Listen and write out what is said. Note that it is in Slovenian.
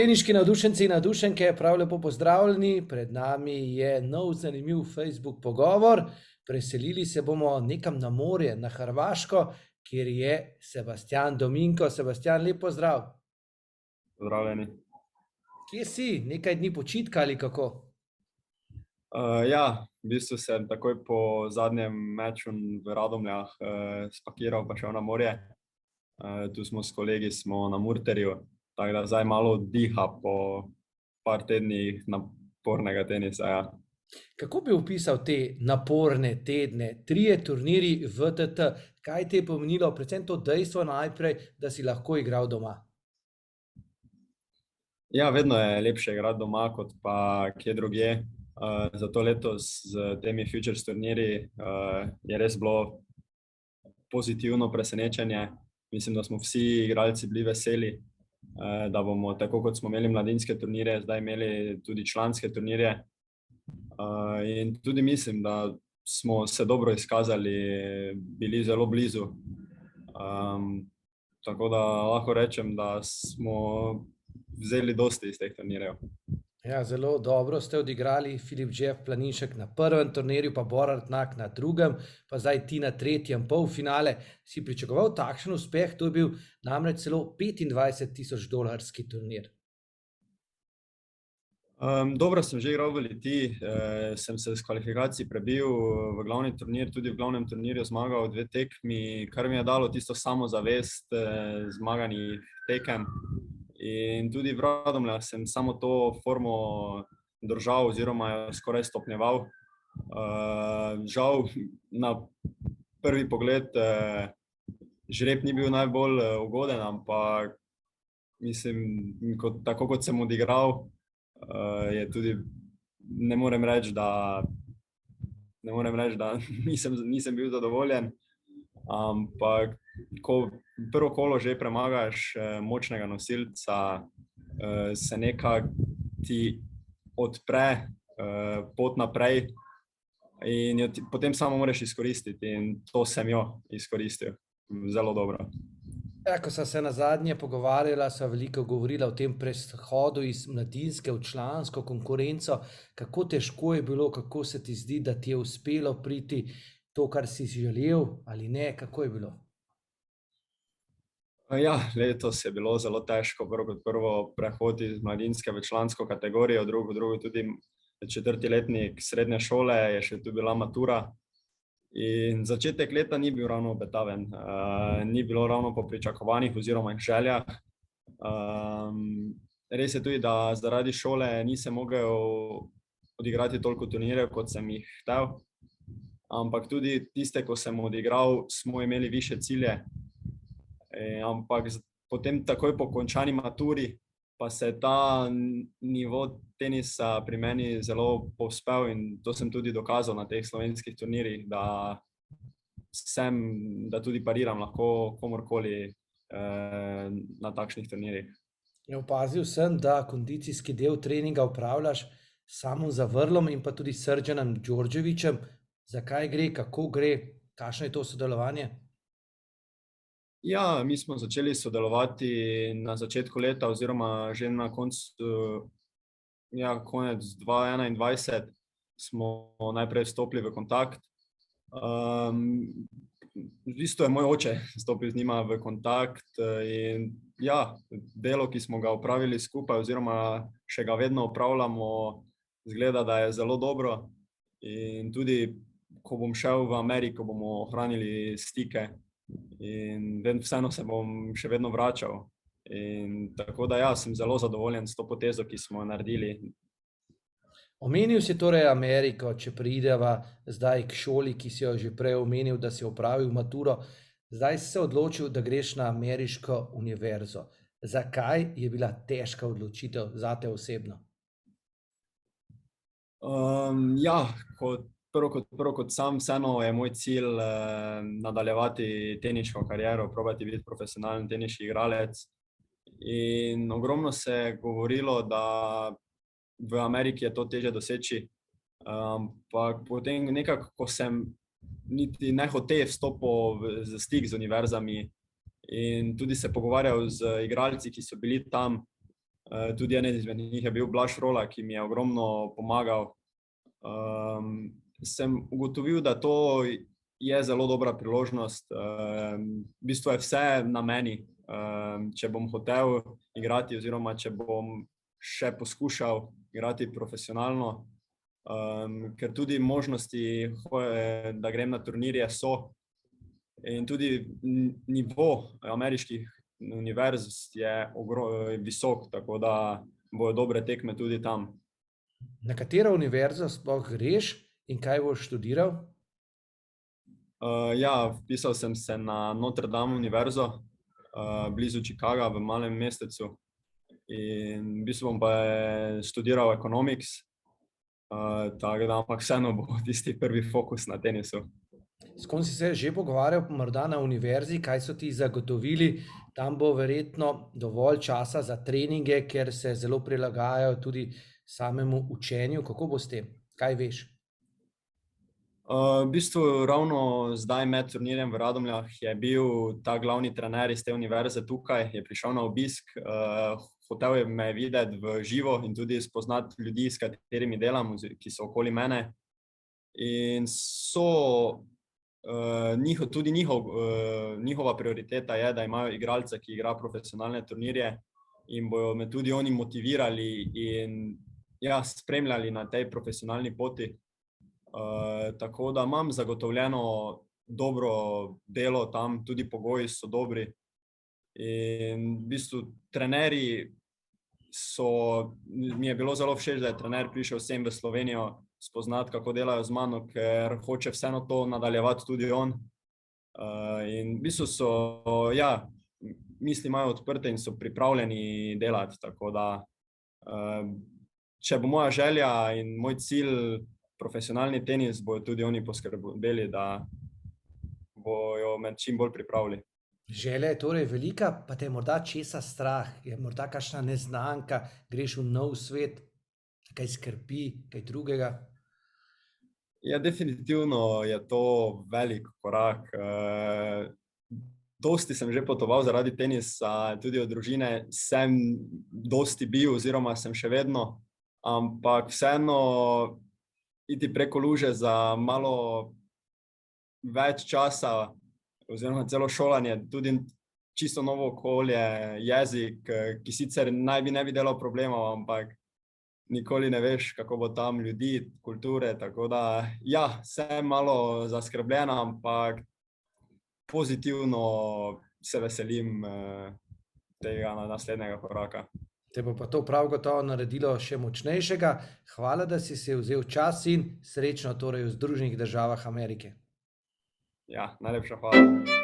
Teniški navdušenci in navdušenke, prav lepo pozdravljeni. Pred nami je nov zanimiv Facebook pogovor. Preselili se bomo nekam na morje, na Hrvaško, kjer je Sebastian Dominko. Sebastian, lep pozdrav. Pozdravljeni. Kje si? Nekaj dni počitka ali kako? Ja, v bistvu sem takoj po zadnjem meču v Radomljah spakiral pa šel na morje. Tu smo s kolegi, smo na Murterju, tako da zdaj malo oddiha po par tednih napornega tenisa, ja. Kako bi opisal te naporne tedne, 3 turnirji VTT? Kaj ti je pomenilo, predvsem to dejstvo najprej, da si lahko igral doma? Ja, vedno je lepše igrati doma kot pa kje drugje. Zato letos z temi Futures turnirji je res bilo pozitivno presenečenje. Mislim, da smo vsi igralci bili veseli, da bomo, tako kot smo imeli mladinske turnirje, zdaj imeli tudi članske turnirje. In tudi mislim, da smo se dobro izkazali, bili zelo blizu. Tako da lahko rečem, da smo vzeli dosti iz teh turnirjev. Ja, zelo dobro ste odigrali, Filip Jeff Planinšek na prvem turnirju, pa Borut Knack na drugem, pa zdaj ti na tretjem polfinale. Si pričakoval takšen uspeh? To je bil namreč celo $25,000 turnir. Dobro sem že igral v Litiji, sem se s kvalifikacij prebil v glavni turnir, tudi v glavnem turnirju zmagal 2 tekmi, kar mi je dalo tisto samozavest zmaganih tekem. In tudi v Radomljah sem samo to formo držal oziroma jo skoraj stopnjeval. Žal na prvi pogled žreb ni bil najbolj ugoden, ampak mislim, tako kot sem odigral, je tudi, ne morem reči, da nisem bil zadovoljen, ampak ko prvo kolo že premagaš močnega nosilca, se nekako ti odpre pot naprej in jo potem samo moraš izkoristiti, in to sem jo izkoristil zelo dobro. Ja, ko sva se nazadnje pogovarjala, sva veliko govorila o tem prehodu iz mladinske v člansko konkurenco. Kako težko je bilo, kako se ti zdi, da ti je uspelo priti to, kar si želel ali ne, kako je bilo? Ja, letos je bilo zelo težko, prvo kot prvo prehod iz mladinske v člansko kategorijo, drugo tudi 4. letnik srednje šole, je še tu bila matura. In začetek leta ni bil ravno obetaven, ni bilo ravno po pričakovanjih oziroma željah. Res je tudi, da zaradi šole nisem mogel odigrati toliko turnirjev, kot sem jih hotel, ampak tudi tiste, ko sem odigral, smo imeli višje cilje. Ampak potem takoj po končani maturi pa se je ta nivo tenisa pri meni zelo povzpel, in to sem tudi dokazal na teh slovenskih turnirjih, da tudi pariram lahko komurkoli na takšnih turnirjih. Ja, opazil sem, da kondicijski del treninga opravljaš s Samom Zavrlom in pa tudi Srdjanom Đorđevićem. Zakaj gre, kako gre, kakšno je to sodelovanje? Ja, mi smo začeli sodelovati na začetku leta oziroma že na koncu, konec 2021 smo najprej vstopili v kontakt. V bistvu je moj oče stopil z njima v kontakt in ja, delo, ki smo ga opravili skupaj oziroma še ga vedno opravljamo, izgleda, da je zelo dobro, in tudi ko bom šel v Ameriko, bomo ohranili stike. In vseeno se bom še vedno vračal. In tako da ja, sem zelo zadovoljen s to potezo, ki smo jo naredili. Omenil si torej Ameriko, če preideva zdaj k šoli, ki si jo že prej omenil, da si opravil maturo. Zdaj si se odločil, da greš na ameriško univerzo. Zakaj je bila težka odločitev zate osebno? Ja, kot sam, vseeno je moj cilj nadaljevati teniško kariero, probati biti profesionalen teniški igralec. In ogromno se je govorilo, da v Ameriki je to težje doseči, ampak potem nekako, ko sem niti nehote vstopil v stik z univerzami in tudi se pogovarjal z igralci, ki so bili tam, Tudi eden izmed njih je bil Blaž Rola, ki mi je ogromno pomagal. Sem ugotovil, da to je zelo dobra priložnost. V bistvu je vse na meni. Če bom hotel igrati oziroma če bom še poskušal igrati profesionalno, ker tudi možnosti, da grem na turnirje so, in tudi nivo ameriških univerz je visok, tako da bojo dobre tekme tudi tam. Na katero univerzo sploh greš in kaj boš študiral? Ja, vpisal sem se na Notre Dame univerzo, blizu Chicaga v malem mestecu, in v bistvu bom pa študiral economics, tako da ampak vseeno bo tisti prvi fokus na tenisu. S kom si se že pogovarjal, morda na univerzi, kaj so ti zagotovili? Tam bo verjetno dovolj časa za treninge, ker se zelo prilagajajo tudi samemu učenju. Kako bo s tem? Kaj veš? V bistvu ravno zdaj med turnirjem v Radomljah je bil ta glavni trener iz te univerze tukaj, je prišel na obisk, hotel je me videti v živo in tudi spoznati ljudi, s katerimi delam, ki so okoli mene. In tudi njihova prioriteta je, da imajo igralca, ki igra profesionalne turnirje, in bojo me tudi oni motivirali in spremljali na tej profesionalni poti. Tako da imam zagotovljeno dobro delo tam, tudi pogoji so dobri. In v bistvu trenerji mi je bilo zelo všeč, da je trener prišel sem v Slovenijo spoznati, kako delajo z mano, ker hoče vseeno to nadaljevati tudi on. In v bistvu misli imajo odprte in so pripravljeni delati, tako da če bo moja želja in moj cilj profesionalni tenis, bojo tudi oni poskrbeli, da bojo me čim bolj pripravili. Želja je torej velika, pa te je morda česa strah? Je morda kakšna neznanka, greš v nov svet, kaj skrbi, kaj drugega? Ja, definitivno je to velik korak. Dosti sem že potoval zaradi tenisa, tudi od družine sem dosti bil oziroma sem še vedno, ampak vseeno iti preko luže za malo več časa oziroma celo šolanje, tudi čisto novo okolje, jezik, ki sicer ne bi delal problemov, ampak nikoli ne veš, kako bo tam ljudi, kulture, tako da sem malo zaskrbljen, ampak pozitivno se veselim tega naslednjega koraka. Te bo pa to prav gotovo naredilo še močnejšega. Hvala, da si se vzel čas in srečno torej v Združenih državah Amerike. Ja, najlepša hvala.